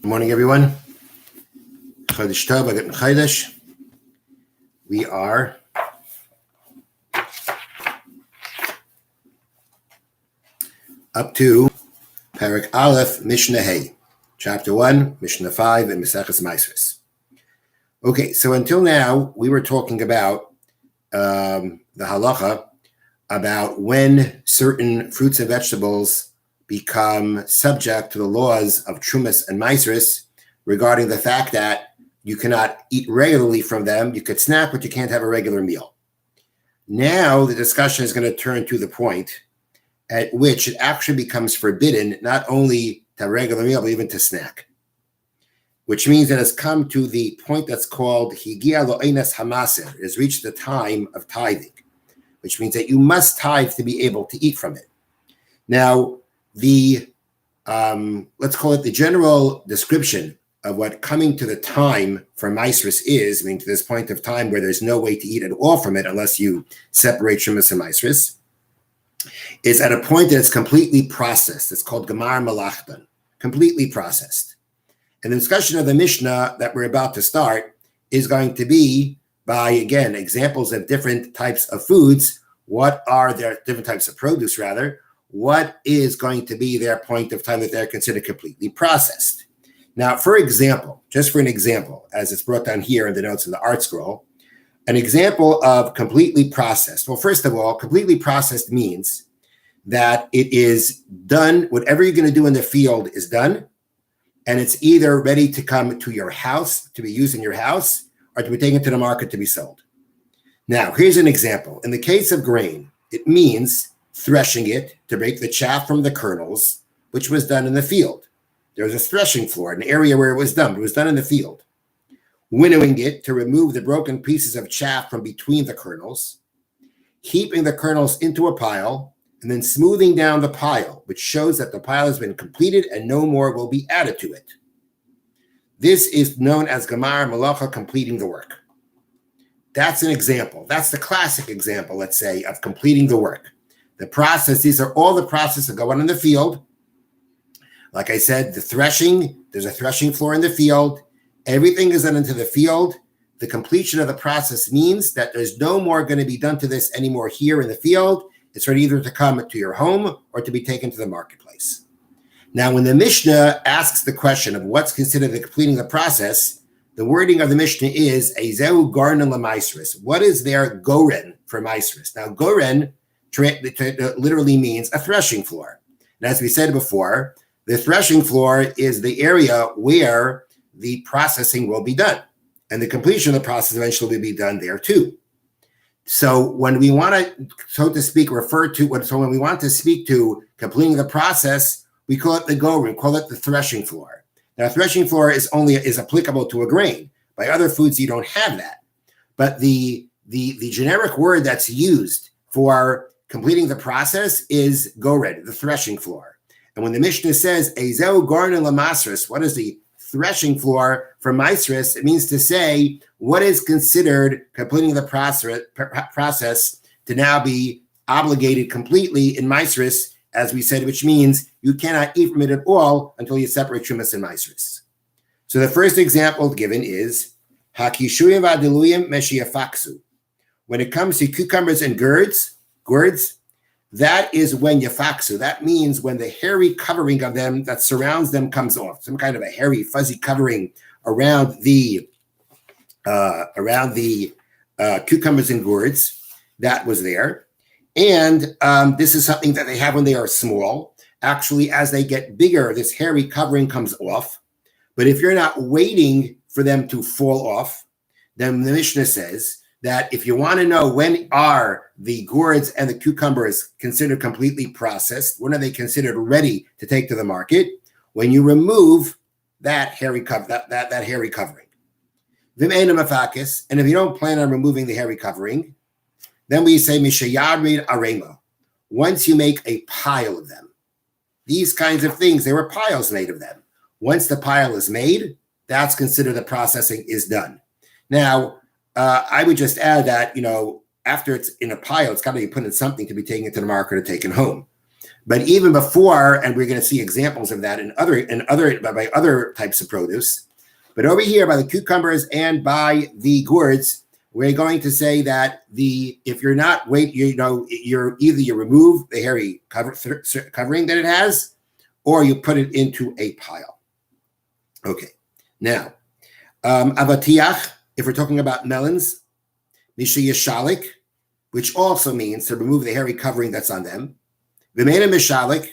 Good morning, everyone. Chodesh Tov, Agat Chodesh. We are up to Parak Aleph, Mishna Hey, Chapter 1, Mishna 5, and Maseches Maasros. Okay, so until now, we were talking about the halacha about when certain fruits and vegetables become subject to the laws of Trumas and Maasros regarding the fact that you cannot eat regularly from them. You could snack, but you can't have a regular meal. Now the discussion is going to turn to the point at which it actually becomes forbidden not only to have a regular meal, but even to snack, which means it has come to the point that's called Higia lo einas hamaser. It has reached the time of tithing, which means that you must tithe to be able to eat from it. Now, let's call it the general description of what coming to the time for Maasros is, I mean, to this point of time where there's no way to eat at all from it unless you separate Shumas and Maasros, is at a point that it's completely processed. It's called Gamar Malachtan, completely processed. And the discussion of the Mishnah that we're about to start is going to be by, again, examples of different types of foods. What are their different types of produce, rather? What is going to be their point of time that they're considered completely processed? Now, for example, just for an example, as it's brought down here in the notes in the art scroll, an example of completely processed. Well, first of all, completely processed means that it is done, whatever you're going to do in the field is done, and it's either ready to come to your house, to be used in your house, or to be taken to the market to be sold. Now, here's an example. In the case of grain, it means threshing it to break the chaff from the kernels, which was done in the field. There was a threshing floor, an area where it was done. It was done in the field. Winnowing it to remove the broken pieces of chaff from between the kernels, heaping the kernels into a pile, and then smoothing down the pile, which shows that the pile has been completed and no more will be added to it. This is known as Gamar Malacha, completing the work. That's an example. That's the classic example, let's say, of completing the work. The process, these are all the processes that go on in the field. Like I said, the threshing, there's a threshing floor in the field. Everything is done into the field. The completion of the process means that there's no more going to be done to this anymore here in the field. It's ready either to come to your home or to be taken to the marketplace. Now, when the Mishnah asks the question of what's considered the completing the process, the wording of the Mishnah is Eizeu Garna LaMaasros. What is their goren for Maasros? Now, goren literally means a threshing floor. And as we said before, the threshing floor is the area where the processing will be done. And the completion of the process eventually will be done there too. So when we want to, so to speak, when we want to speak to completing the process, we call it the goren, call it the threshing floor. Now, threshing floor is applicable to a grain. By other foods, you don't have that. But the generic word that's used for completing the process is goren, the threshing floor. And when the Mishnah says, Eizeu Garna LaMaasros, what is the threshing floor for Maasros? It means to say what is considered completing the process to now be obligated completely in Maasros, as we said, which means you cannot eat from it at all until you separate Shumas and Maasros. So the first example given is Hakishuyim v'adiluyim meshiafaksu. When it comes to cucumbers and gourds, that is when yafaksu. That means when the hairy covering of them that surrounds them comes off. Some kind of a hairy, fuzzy covering around the cucumbers and gourds that was there. And this is something that they have when they are small. Actually, as they get bigger, this hairy covering comes off. But if you're not waiting for them to fall off, then the Mishnah says that if you want to know when are the gourds and the cucumbers considered completely processed, when are they considered ready to take to the market? When you remove that hairy that hairy covering. And if you don't plan on removing the hairy covering, then we say mishayadrid arema. Once you make a pile of them, these kinds of things, there were piles made of them. Once the pile is made, that's considered the processing is done. Now, I would just add that, after it's in a pile, it's got to be put in something to be taken to the market or taken home. But even before, and we're going to see examples of that by other types of produce. But over here, by the cucumbers and by the gourds, we're going to say that if you're not you remove the hairy covering that it has, or you put it into a pile. Okay, now avatiach. If we're talking about melons, misha yashalik, which also means to remove the hairy covering that's on them. V'meina mishalik,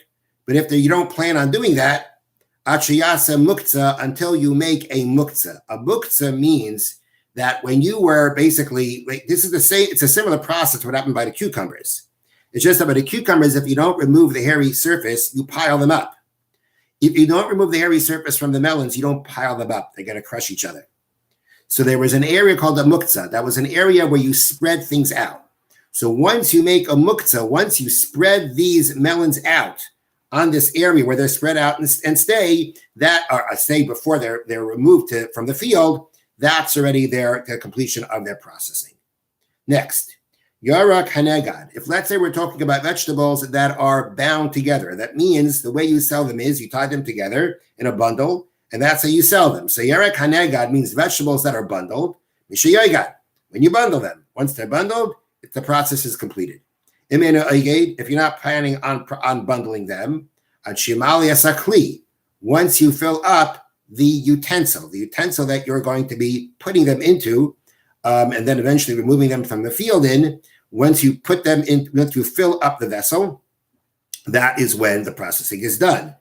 but if you don't plan on doing that, achiyasa muktzah, until you make a muktzah. A muktzah means that when you were basically, this is the same, it's a similar process to what happened by the cucumbers. It's just that by the cucumbers, if you don't remove the hairy surface, you pile them up. If you don't remove the hairy surface from the melons, you don't pile them up. They're going to crush each other. So there was an area called a muktzah. That was an area where you spread things out. So once you make a muktzah, once you spread these melons out on this area where they're spread out and stay before they're removed from the field, that's already the completion of their processing. Next, yarak hanegad. If let's say we're talking about vegetables that are bound together, that means the way you sell them is you tie them together in a bundle, and that's how you sell them. So yarak hanegad means vegetables that are bundled. Mishayoigad, when you bundle them, once they're bundled, the process is completed. If you're not planning on bundling them, once you fill up the utensil that you're going to be putting them into, and then eventually removing them from the field once you put them in, once you fill up the vessel, that is when the processing is done.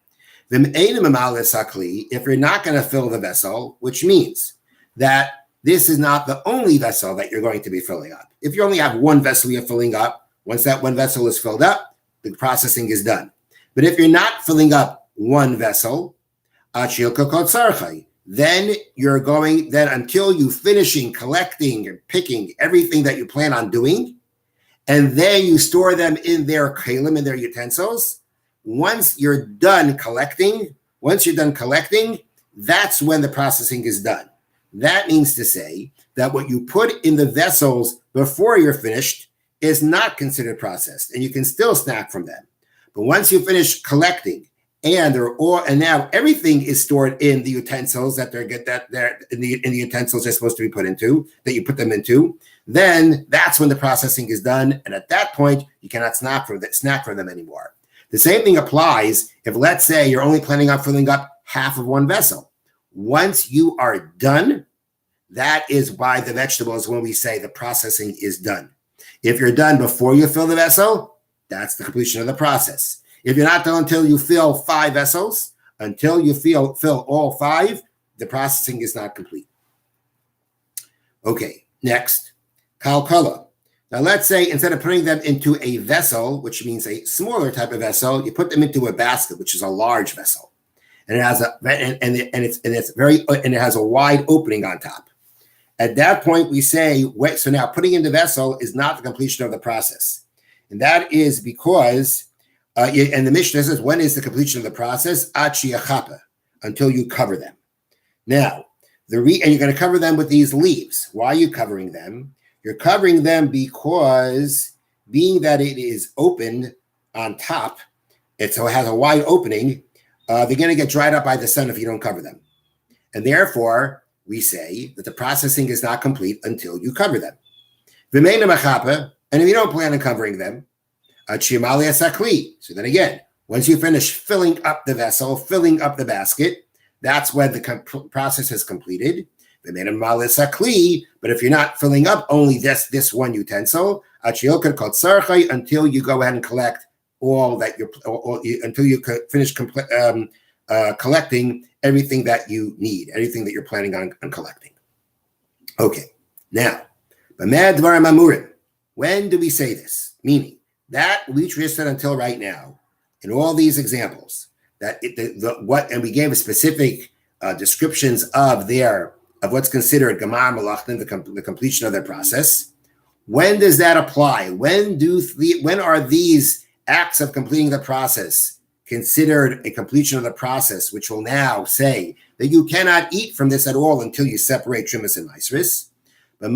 If you're not going to fill the vessel, which means that this is not the only vessel that you're going to be filling up. If you only have one vessel you're filling up, once that one vessel is filled up, the processing is done. But if you're not filling up one vessel, then you're going, until you finishing collecting and picking everything that you plan on doing, and then you store them in their kalim, in their utensils. Once you're done collecting, that's when the processing is done. That means to say that what you put in the vessels before you're finished is not considered processed, and you can still snack from them. But once you finish collecting, and now everything is stored in the utensils that they're in the utensils they're supposed to be put into, that you put them into, then that's when the processing is done, and at that point you cannot snack from them anymore. The same thing applies if, let's say, you're only planning on filling up half of one vessel. Once you are done, that is by the vegetables when we say the processing is done. If you're done before you fill the vessel, that's the completion of the process. If you're not done until you fill 5 vessels, until you fill all 5, the processing is not complete. Okay, next, kalkala. Now let's say instead of putting them into a vessel, which means a smaller type of vessel, you put them into a basket, which is a large vessel, and it has it has a wide opening on top. At that point, we say, so now putting in the vessel is not the completion of the process, and that is because. And the Mishna says, when is the completion of the process? Achiyachapa, until you cover them. Now, and you're going to cover them with these leaves. Why are you covering them? You're covering them because, being that it is open on top, so it has a wide opening, they're going to get dried up by the sun if you don't cover them. And therefore, we say that the processing is not complete until you cover them. V'meina machapa, and if you don't plan on covering them, so then again, once you finish filling up the vessel, filling up the basket, that's when the process is completed. But if you're not filling up only this one utensil, until you go ahead and collect all that until you finish collecting everything that you need, everything that you're planning on collecting. Okay, now, when do we say this? Meaning, that we just said until right now, in all these examples, and we gave a specific descriptions of what's considered Gamar Malachim, the completion of their process. When does that apply? When are these acts of completing the process considered a completion of the process, which will now say that you cannot eat from this at all until you separate Trimus and Maisris? But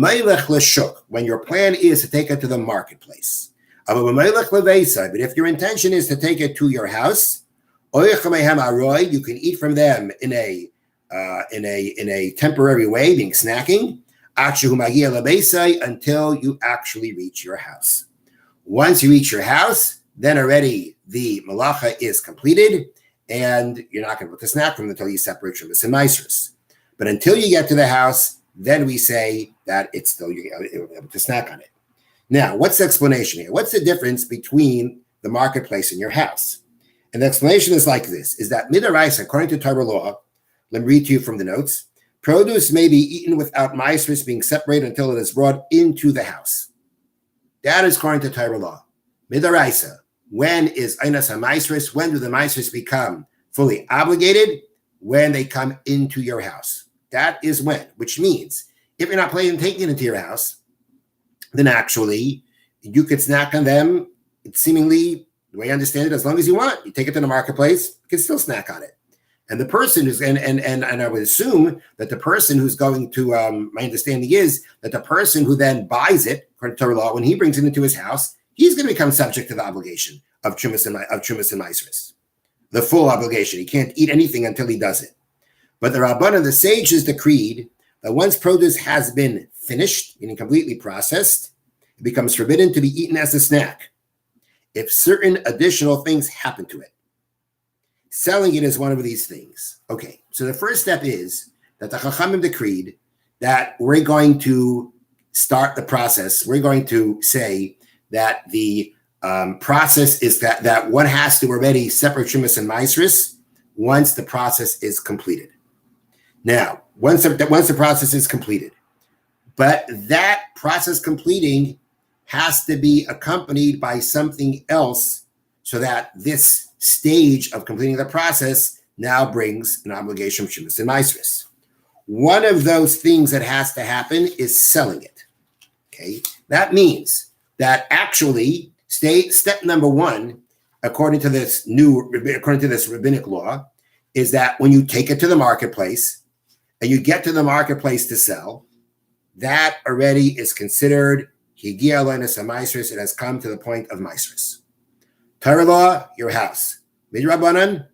when your plan is to take it to the marketplace, But if your intention is to take it to your house, you can eat from them in a temporary way, being snacking, until you actually reach your house. Once you reach your house, then already the malacha is completed, and you're not going to be able to snack from them until you separate Shumas and Maasros. But until you get to the house, then we say that it's still you're able to snack on it. Now, what's the explanation here? What's the difference between the marketplace and your house? And the explanation is like this, is that midoraisa, according to Torah law, let me read to you from the notes, produce may be eaten without maasros being separated until it is brought into the house. That is according to Torah law. Midoraisa, when is einas ha-maasros? When do the maasros become fully obligated? When they come into your house. That is when, which means if you're not planning on taking it into your house, then actually you could snack on them. It's seemingly, the way I understand it, as long as you want. You take it to the marketplace, you can still snack on it. And the person who's, and I would assume that the person who's going to, my understanding is that the person who then buys it, according to Torah law, when he brings it into his house, he's going to become subject to the obligation of Chumas and Maasros. The full obligation. He can't eat anything until he does it. But the Rabbanan, the sages, decreed that once produce has been finished, meaning completely processed, it becomes forbidden to be eaten as a snack if certain additional things happen to it. Selling it is one of these things. Okay, so the first step is that the Chachamim decreed that we're going to start the process. We're going to say that the process is that one has to already separate Shumas and Maasros once the process is completed. Now, once the process is completed, but that process completing has to be accompanied by something else so that this stage of completing the process now brings an obligation of Shumas and Maasros. One of those things that has to happen is selling it. Okay, that means that actually step number one, according to this rabbinic law, is that when you take it to the marketplace and you get to the marketplace to sell, that already is considered higia loinas ha-maasros. It has come to the point of maasros. Torah law, your house. Midrabanan,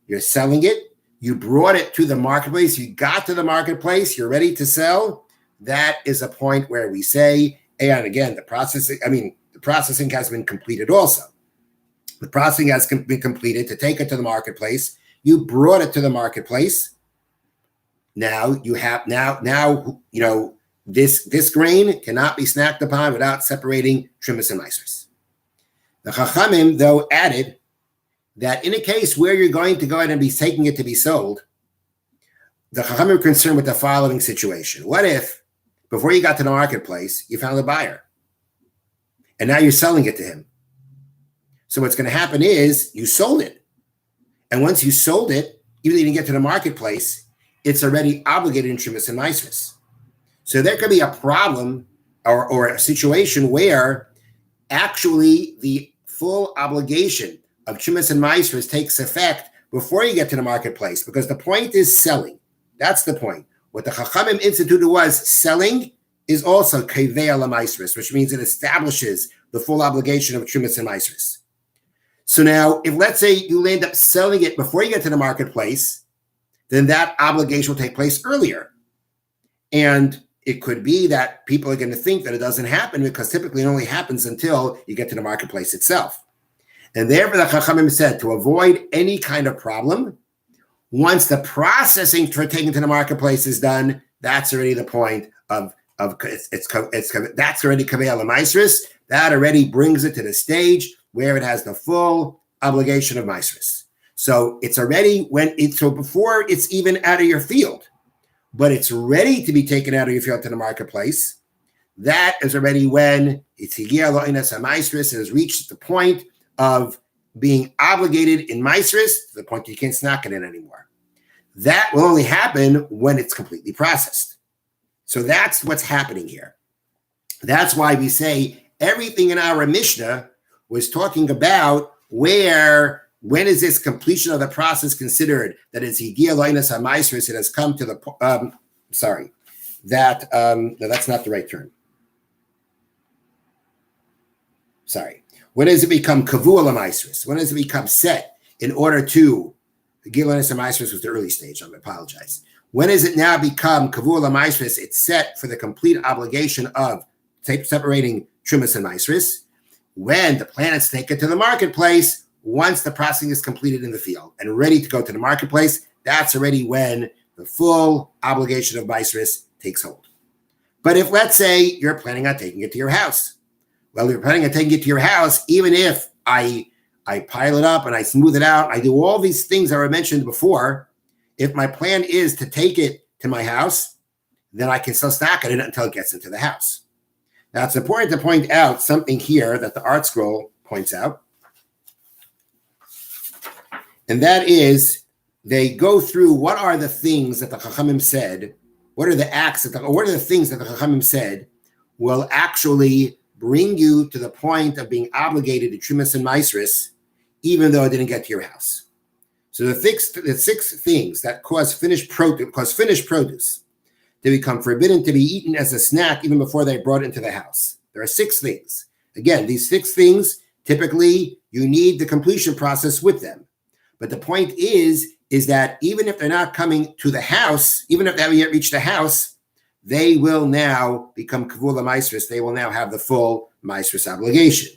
you're selling it. You brought it to the marketplace. You got to the marketplace. You're ready to sell. That is a point where we say, and again, the processing has been completed also. The processing has been completed to take it to the marketplace. You brought it to the marketplace. Now you have this grain cannot be snacked upon without separating Shumas and Maasros. The Chachamim, though, added that in a case where you're going to go ahead and be taking it to be sold, the Chachamim are concerned with the following situation. What if, before you got to the marketplace, you found a buyer, and now you're selling it to him? So what's going to happen is you sold it. And once you sold it, even though you didn't get to the marketplace, it's already obligated in Shumas and Maasros. So there could be a problem or a situation where actually the full obligation of Shumas and Maasros takes effect before you get to the marketplace, because the point is selling. That's the point. What the Chachamim instituted was selling is also kevei ala Maasros, which means it establishes the full obligation of Shumas and Maasros. So now, if let's say you end up selling it before you get to the marketplace, then that obligation will take place earlier. And it could be that people are going to think that it doesn't happen because typically it only happens until you get to the marketplace itself. And therefore, the Chachamim said to avoid any kind of problem, once the processing for taking to the marketplace is done, that's already the point of that's already kaveh ala Maasros. That already brings it to the stage where it has the full obligation of Maasros. So it's already before it's even out of your field, but it's ready to be taken out of your field to the marketplace. That is already when it's higia loinas ha-maasros. It has reached the point of being obligated in Maasros to the point you can't snack it in anymore. That will only happen when it's completely processed. So that's what's happening here. That's why we say everything in our Mishna was talking about when is this completion of the process considered that it's higia loinas ha-maasros. It has come to the no, that's not the right term. Sorry. When does it become kavua l'maisris? When does it become set in order to, Gilonis l'maisris was the early stage, I apologize. When does it now become kavua l'maisris? It's set for the complete obligation of separating trumas and maisris. When the plants take it to the marketplace, once the processing is completed in the field and ready to go to the marketplace, that's already when the full obligation of maisris takes hold. But if, let's say, you're planning on taking it to your house, well, you're planning on taking it to your house, even if I pile it up and I smooth it out, I do all these things that were mentioned before, if my plan is to take it to my house, then I can still stack it in until it gets into the house. Now, it's important to point out something here that the Art Scroll points out, and that is they go through what are the things that the Chachamim said, what are the acts, what are the things that the Chachamim said will actually bring you to the point of being obligated to Trumas and Maisris, even though it didn't get to your house. So the six things that cause finished produce to become forbidden to be eaten as a snack even before they brought it into the house. There are 6 things. Again, these 6 things, typically you need the completion process with them. But the point is that even if they're not coming to the house, even if they haven't yet reached the house, they will now become kavula maisris. They will now have the full maisris obligation.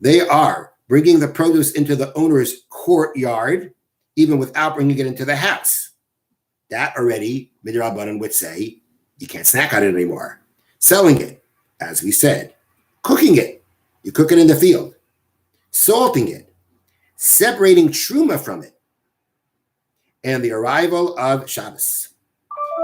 They are bringing the produce into the owner's courtyard, even without bringing it into the house. That already, Midrabanan would say, you can't snack on it anymore. Selling it, as we said. Cooking it. You cook it in the field. Salting it. Separating truma from it. And the arrival of Shabbos.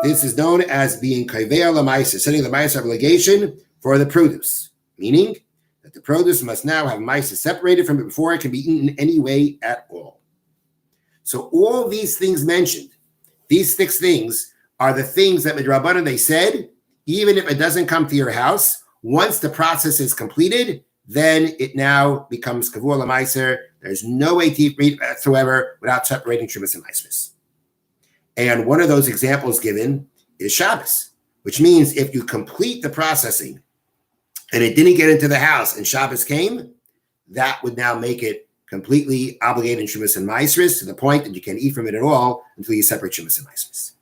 This is known as being kaveh l'maisa, setting the maisa obligation for the produce. Meaning that the produce must now have maisa separated from it before it can be eaten in any way at all. So all these things mentioned, these 6 things, are the things that Midrabanan they said, even if it doesn't come to your house, once the process is completed, then it now becomes kavua l'maiser. There's no way to eat whatsoever without separating trumas and maisris. And one of those examples given is Shabbos, which means if you complete the processing and it didn't get into the house and Shabbos came, that would now make it completely obligated in trumas and maisris to the point that you can't eat from it at all until you separate trumas and maisris.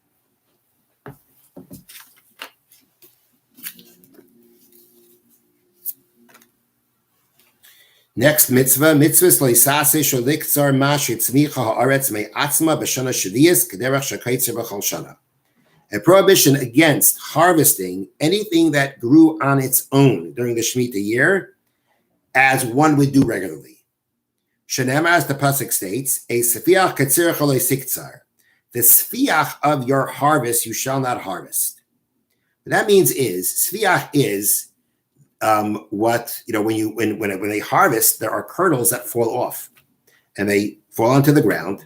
Next mitzvah, mitzvahs loisase sholiktzar mash yitzmicha haaretz me'atzma b'shana shadiyas k'derech shakaitzer b'chol shana. A prohibition against harvesting anything that grew on its own during the Shemitah year, as one would do regularly. Shenema, as the pasuk states, a sefiach katzir chalei siktzar. The sfiach of your harvest you shall not harvest. What that means is, sfiach is when they harvest, there are kernels that fall off and they fall onto the ground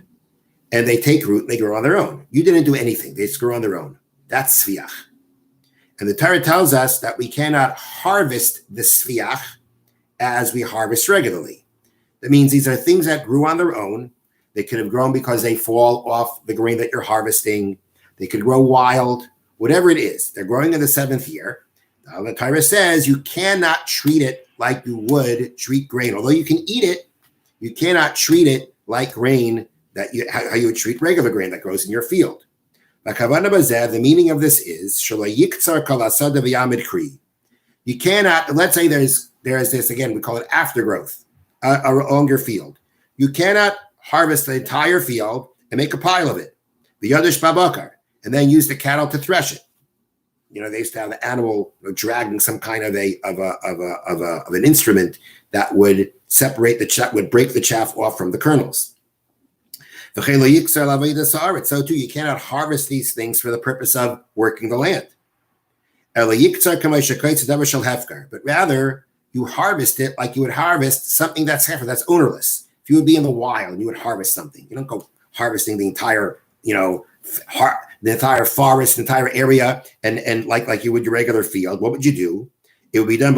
and they take root and they grow on their own. You didn't do anything. They just grew on their own. That's sfiach. And the Torah tells us that we cannot harvest the sfiach as we harvest regularly. That means these are things that grew on their own. They could have grown because they fall off the grain that you're harvesting. They could grow wild, whatever it is. They're growing in the 7th year. Now, the Torah says you cannot treat it like you would treat grain. Although you can eat it, you cannot treat it like grain how you would treat regular grain that grows in your field. The meaning of this is you cannot. Let's say there's this again. We call it aftergrowth along your field. You cannot harvest the entire field and make a pile of it, and then use the cattle to thresh it. You know, they used to have the animal dragging some kind of an instrument that would separate the chaff, would break the chaff off from the kernels. So too, you cannot harvest these things for the purpose of working the land. But rather, you harvest it like you would harvest something that's hefer, that's ownerless. If you would be in the wild and you would harvest something, you don't go harvesting the entire, the entire forest, the entire area, and like you would your regular field. What would you do? It would be done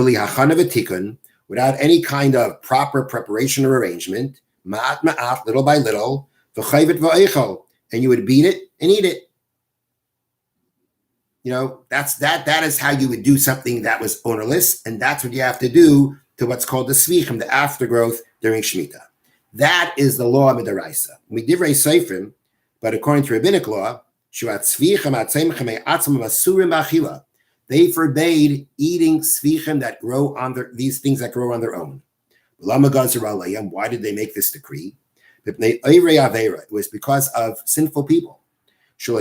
without any kind of proper preparation or arrangement, little by little, and you would beat it and eat it. That is how you would do something that was ownerless, and that's what you have to do to what's called the Svichim, the aftergrowth during Shemitah. That is the law of Midaraisa. We divrei Sefer, but according to rabbinic law, they forbade eating Svichim that grow on these things that grow on their own. Why did they make this decree? It was because of sinful people. There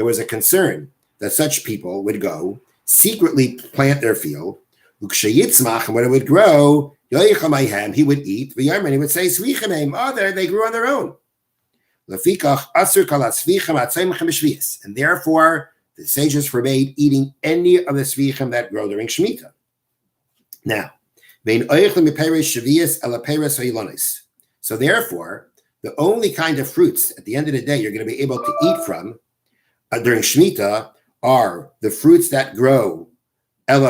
was a concern that such people would go secretly plant their field, and when it would grow, he would eat, and he would say, they grew on their own. And therefore, the sages forbade eating any of the Svichim that grow during Shemitah. Now, so therefore, the only kind of fruits at the end of the day you're going to be able to eat from during Shemitah are the fruits that grow, are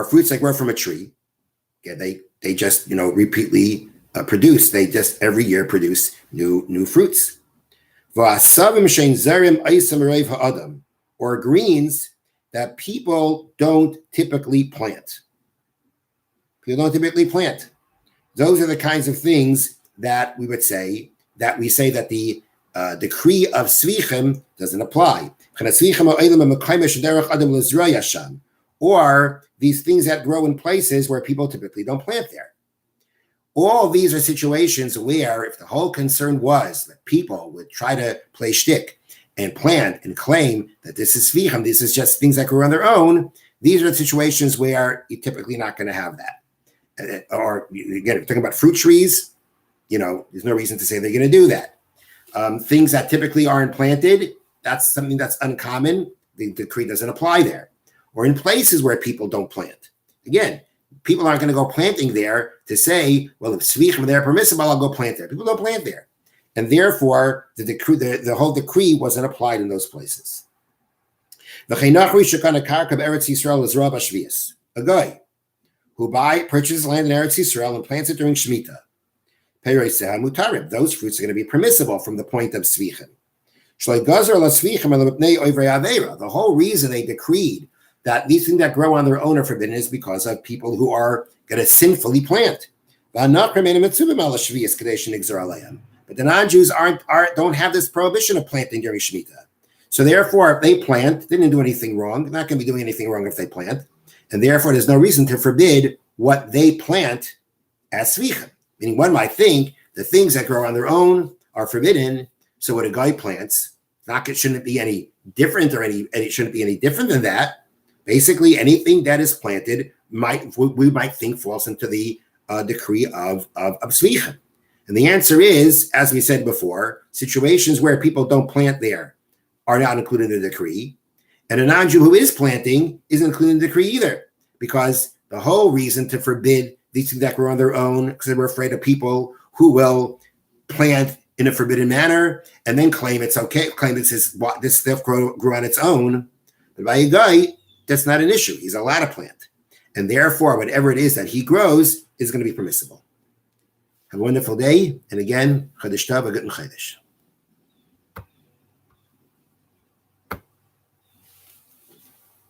fruits that grow from a tree. Okay, they just repeatedly produce. They just every year produce new fruits. Or greens that people don't typically plant. People don't typically plant. Those are the kinds of things that we would say that the decree of Svichim doesn't apply. Or these things that grow in places where people typically don't plant there. All these are situations where if the whole concern was that people would try to play shtick and plant and claim that this is Svichim, this is just things that grow on their own, these are situations where you're typically not going to have that. Or again, if you're talking about fruit trees, there's no reason to say they're going to do that. Things that typically aren't planted, that's something that's uncommon. The decree doesn't apply there. Or in places where people don't plant. Again, people aren't going to go planting there to say, well, if Svichim are there permissible, I'll go plant there. People don't plant there. And therefore, the whole decree wasn't applied in those places. A guy who purchases land in Eretz Yisrael and plants it during Shemitah, those fruits are going to be permissible from the point of Svichim. The whole reason they decreed that these things that grow on their own are forbidden is because of people who are going to sinfully plant. But the non-Jews don't have this prohibition of planting during Shemitah. So therefore, if they plant, they didn't do anything wrong. They're not going to be doing anything wrong if they plant. And therefore, there's no reason to forbid what they plant as Svichim. Meaning one might think the things that grow on their own are forbidden. So what a guy plants, it shouldn't be any different it shouldn't be any different than that. Basically, anything that is planted we might think falls into the decree of Svichim. And the answer is, as we said before, situations where people don't plant there are not included in the decree. And a non-Jew who is planting isn't included in the decree either, because the whole reason to forbid these things that grow on their own, because they were afraid of people who will plant in a forbidden manner and then claim it's okay, claim this stuff grew on its own. But by a guy, that's not an issue. He's allowed to plant. And therefore, whatever it is that he grows is going to be permissible. Have a wonderful day. And again, Chodesh Tov, a good Chodesh.